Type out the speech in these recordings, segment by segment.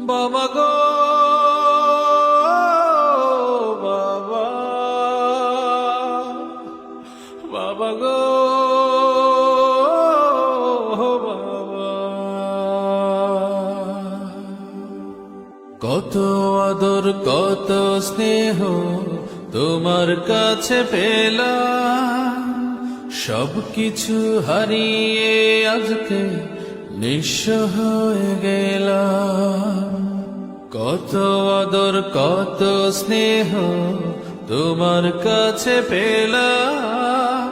বাবা গো বাবা, বাবা গো বাবা। কত আদর কত স্নেহ তোমার কাছে পেলাম, সবকিছু হারিয়ে আজকে নিঃস্ব হয়ে গেলাম। কত আদর কত স্নেহ তোমার কাছে পেলাম,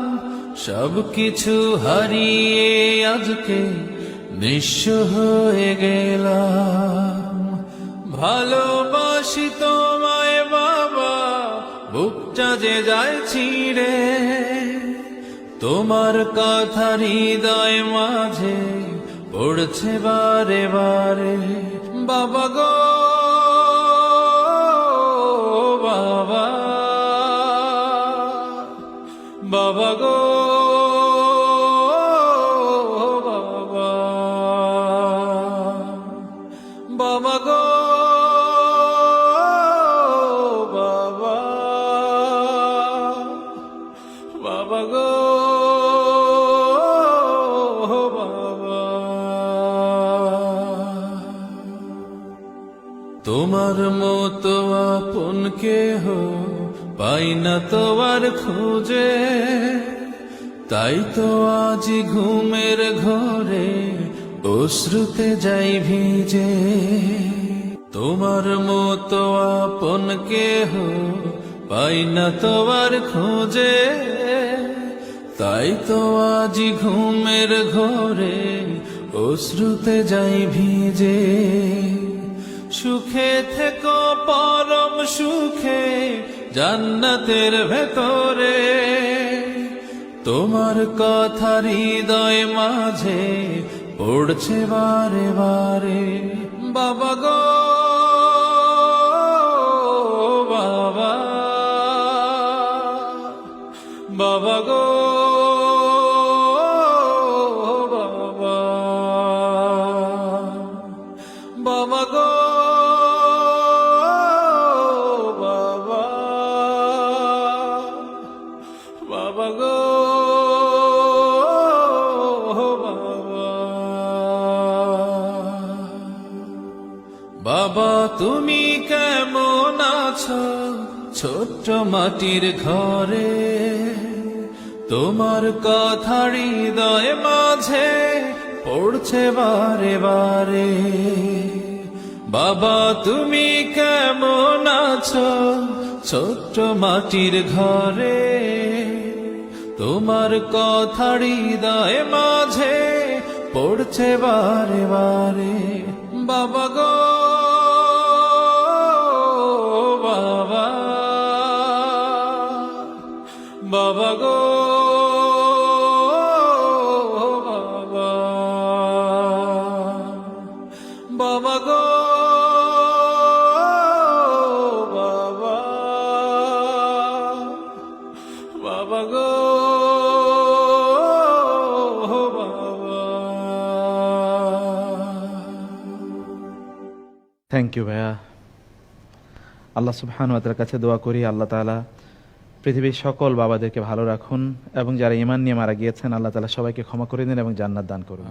সবকিছু হারিয়ে আজকে নিঃস্ব হয়ে গেলাম। ভালোবাসি তোমায় বাবা, বুকটা যে যায় ছিঁড়ে, তোমার কথা হৃদয় মাঝে পড়ছে বারে বারে। বাবা গো বাবা, বাবা গো বাবা, বাবা গো বাবা, বাবা গো বাবা। তোমার মতো আপন কেহ পাই না তো আর খুঁজে, তাই তো আজ ঘুমের ঘরে অশ্রুতে যাই ভিজে। তোমার মতো আপন কেহ পাই না তো আর খুঁজে, তাই তো আজ ঘুমের ঘরে অশ্রুতে যাই ভিজে। সুখে থেকো পরম সুখে জান্নাতের ভেতরে, তোমার কথা হৃদয় মাঝে পড়ছে বারে বারে। বাবা গো বাবা, বাবা গো বাবা, বাবা গো বাবা, বাবা গো বাবা। বাবা তুমি কেমন আছো ছোট্ট মাটির ঘরে, তোমার কথা হৃদয় মাঝে পড়ছে বারে বারে। বাবা তুমি কেমন আছো ছোট্ট মাটির ঘরে, তোমার কথা হৃদয় মাঝে পড়ছে বারে বারে। বাবা গো বাবা, বাবা গো বাবা, বাবা গো বাবা, বাবা গো বাবা। থ্যাংক ইউ ভাইয়া। আল্লাহ সুবহানাহু ওয়া তাআলার কাছে দোয়া করি আল্লাহ তাআলা পৃথিবীর সকল বাবাদেরকে ভালো রাখুন এবং যারা ঈমান নিয়ে মারা গিয়েছেন আল্লাহ তাআলা সবাইকে ক্ষমা করে দিন এবং জান্নাত দান করুন।